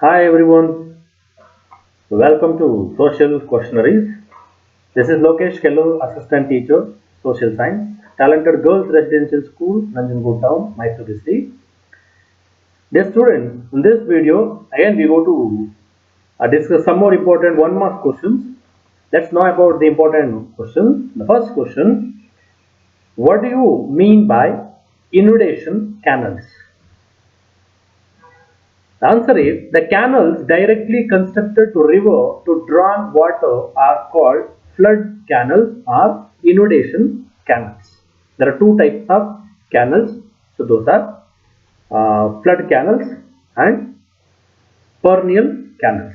Hi everyone, welcome to Social Questionnaires. This is Lokesh Kello, Assistant Teacher, Social Science, Talented Girls Residential School, Nanjangud Town, Mysore District. Dear students, in this video, again we go to discuss some more important one mark questions. Let's know about the important questions. The first question, what do you mean by inundation canals? The answer is the canals directly constructed to river to draw water are called flood canals or inundation canals. There are two types of canals. So those are flood canals and perennial canals.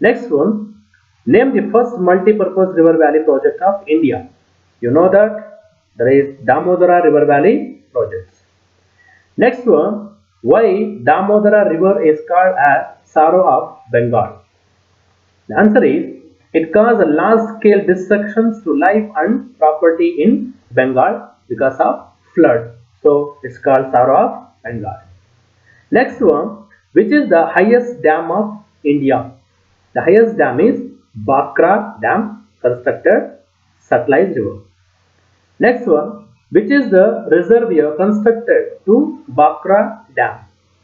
Next one, name the first multi-purpose river valley project of India. You know that there is Damodara River Valley projects. Next one, why Damodara river is called as Sorrow of Bengal? The answer is it caused large scale destructions to life and property in Bengal because of flood. So it's called Sorrow of Bengal. Next one, which is the highest dam of India? The highest dam is Bakra Dam, constructed Satluj River. Next one, which is the reservoir constructed to Bakra Dam?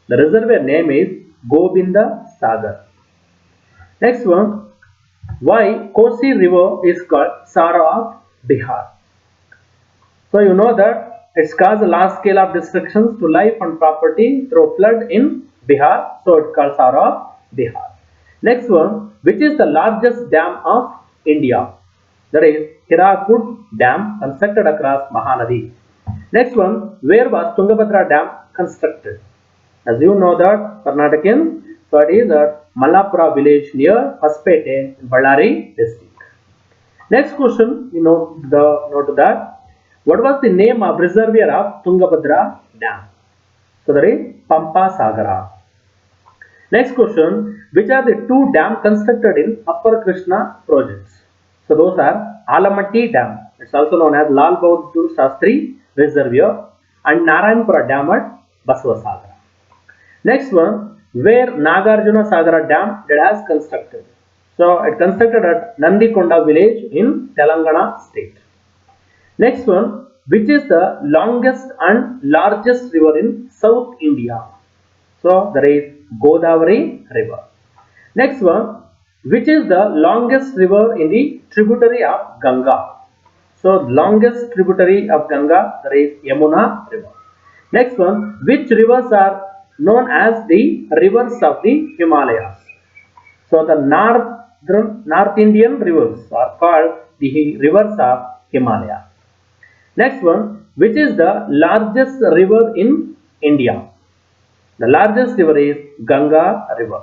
The reservoir name is Govinda Sagar. Next one, why Kosi River is called Sara of Bihar? So you know that it's caused a large scale of destructions to life and property through flood in Bihar. So it's called Sara of Bihar. Next one, which is the largest dam of India? That is Hirakud Dam, constructed across Mahanadi. Next one, where was Tungabhadra Dam constructed? As you know that Karnataka, so it is at Malapura village near Hospete in Ballari district. Next question, you know the note that what was the name of reservoir of Tungabhadra Dam? So that is Pampa Sagara. Next question, which are the two dams constructed in Upper Krishna projects? So those are Alamatti Dam, it's also known as Lal Bahadur Shastri Reservoir, and Narayanpura Dam at Basavasagara. Next one, where Nagarjuna Sagara Dam that has constructed. So it constructed at Nandikonda village in Telangana state. Next one, which is the longest and largest river in South India? So there is Godavari river. Next one, which is the longest river in the tributary of Ganga? So longest tributary of Ganga, there is Yamuna river. Next one, which rivers are known as the rivers of the Himalayas? So the North Indian rivers are called the rivers of Himalaya. Next one, which is the largest river in India? The largest river is Ganga river.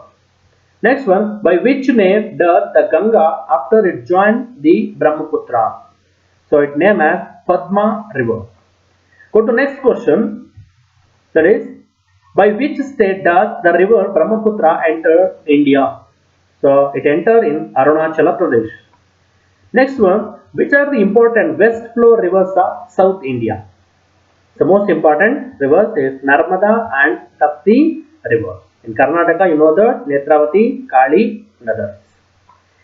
Next one, by which name does the Ganga after it joined the Brahmaputra? So it named as Padma river. Go to next question, that is, by which state does the river Brahmaputra enter India? So it entered in Arunachala Pradesh. Next one, which are the important west flow rivers of South India? The most important rivers is Narmada and Tapti river. In Karnataka, you know the Netravati, Kali, and others.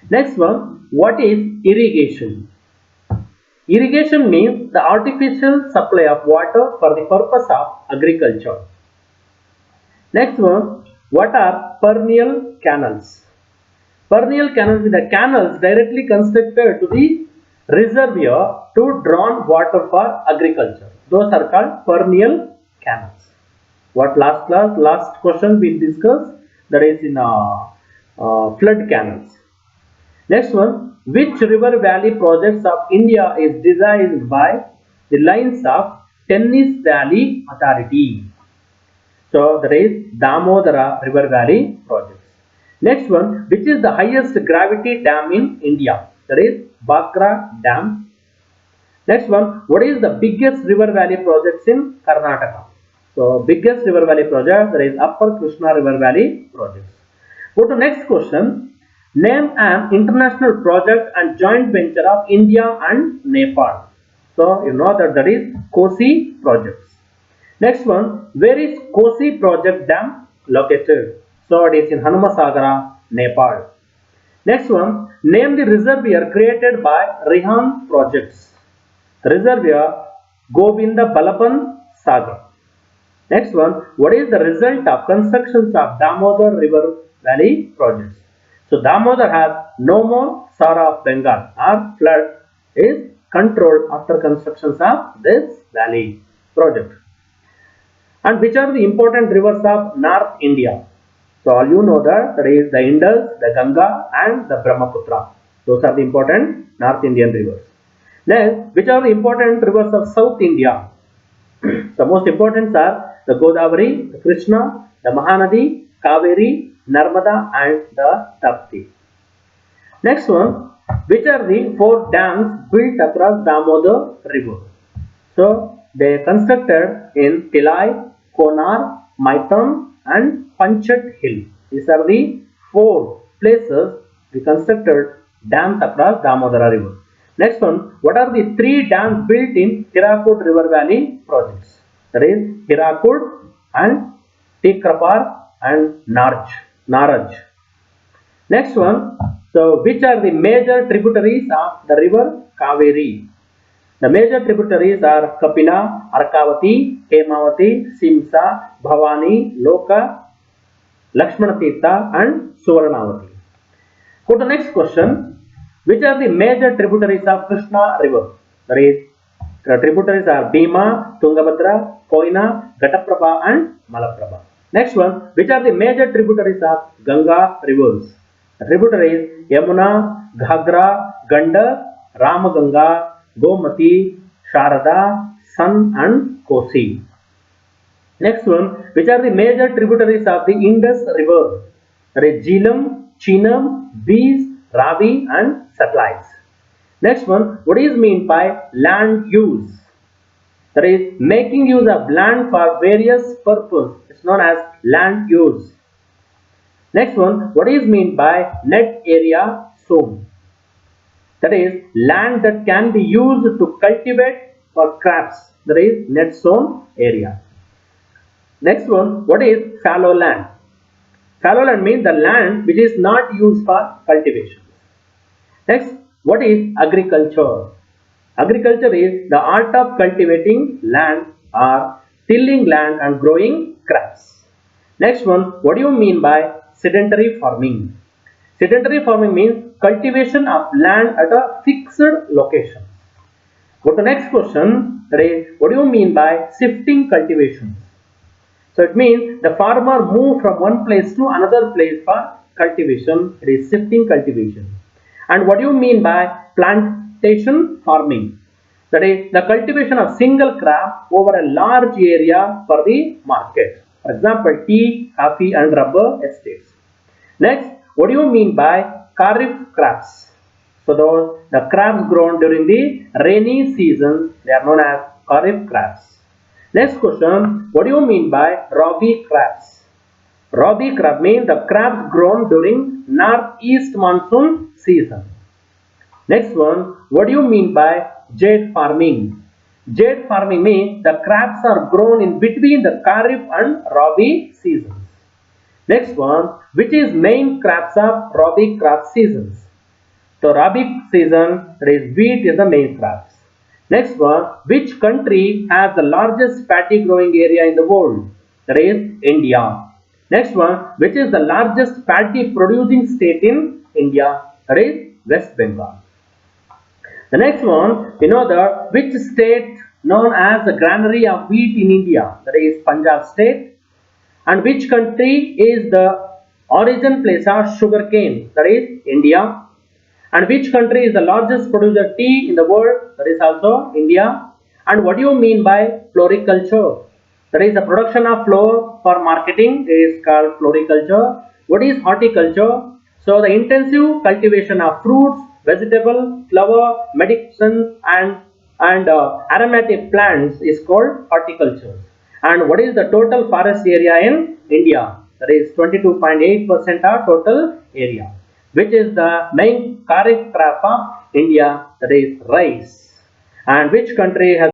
Next one, what is irrigation? Irrigation means the artificial supply of water for the purpose of agriculture. Next one, what are perennial canals? Perennial canals are the canals directly constructed to the reservoir to draw water for agriculture. Those are called perennial canals. What last question we discussed, that is in flood canals. Next one, which river valley projects of India is designed by the lines of Tennis Valley Authority? So there is Damodara River Valley projects. Next one, which is the highest gravity dam in India? That is Bakra Dam. Next one, what is the biggest river valley projects in Karnataka? So biggest river valley project, there is Upper Krishna River Valley projects. Go to next question. Name an international project and joint venture of India and Nepal. So you know that is Kosi projects. Next one, where is Kosi project dam located? So it is in Hanumasagara, Nepal. Next one, name the reservoir created by Rihan projects. Reservoir Govinda Balapan Sagar. Next one, what is the result of constructions of Damodar River Valley projects? So Damodar has no more Sara of Bengal or flood is controlled after constructions of this valley project. And which are the important rivers of North India? So all you know that is the Indus, the Ganga and the Brahmaputra. Those are the important North Indian rivers. Next, which are the important rivers of South India? The most important are the Godavari, the Krishna, the Mahanadi, Kaveri, Narmada and the Tapti. Next one, which are the four dams built across Damodar river? So they constructed in Tilai, Konar, Maitam and Panchat Hill. These are the four places we constructed dams across Damodara river. Next one, what are the three dams built in Hirakud River Valley projects? That is Hirakud and Tikrapar and Naraj. Next one, so which are the major tributaries of the river Kaveri? The major tributaries are Kapila, Arkavati, Hemavati, Simsa, Bhavani, Loka, Lakshmanatirtha and Suvarnavati. Go to the next question. Which are the major tributaries of Krishna river? That is, the tributaries are Bhima, Tungabhadra, Koina, Ghataprabha and Malaprabha. Next one, which are the major tributaries of Ganga rivers? The tributaries Yamuna, Ghagra, Ganda, Ramaganga, Gomati, Sharada, San and Kosi. Next one, which are the major tributaries of the Indus river? That is Jhelum, Chenab, Beas, Ravi and Satluj. Next one, what is meant by land use? That is making use of land for various purposes. It's known as land use. Next one, what is meant by net area zone? That is land that can be used to cultivate for crops. That is net zone area. Next one, what is fallow land? Fallow land means the land which is not used for cultivation. Next, what is agriculture? Agriculture is the art of cultivating land or tilling land and growing crops. Next one, what do you mean by sedentary farming? Sedentary farming means cultivation of land at a fixed location. Go to the next question, that is, what do you mean by shifting cultivation? So it means the farmer move from one place to another place for cultivation. It is shifting cultivation. And what do you mean by plantation farming? That is the cultivation of single crop over a large area for the market. For example, tea, coffee and rubber estates. Next, what do you mean by kharif crops? So the crops grown during the rainy season, they are known as kharif crops. Next question, what do you mean by Rabi crops? Rabi crop means the crops grown during northeast monsoon season. Next one, what do you mean by jade farming? Jade farming means the crops are grown in between the Kharif and Rabi seasons. Next one, which is main crops of Rabi crop seasons? So Rabi season, that is wheat is the main crops. Next one, which country has the largest paddy growing area in the world? That is India. Next one, which is the largest paddy producing state in India? That is West Bengal. The next one, you know that which state known as the granary of wheat in India? That is Punjab state. And which country is the origin place of sugarcane? That is India. And which country is the largest producer tea in the world? That is also India. And what do you mean by floriculture? That is the production of flower for marketing is called floriculture. What is horticulture? So the intensive cultivation of fruits, vegetable, flower, medicine and aromatic plants is called horticulture. And what is the total forest area in India? That is 22.8% of total area. Which is the main kharif crop of India? That is rice. And which country has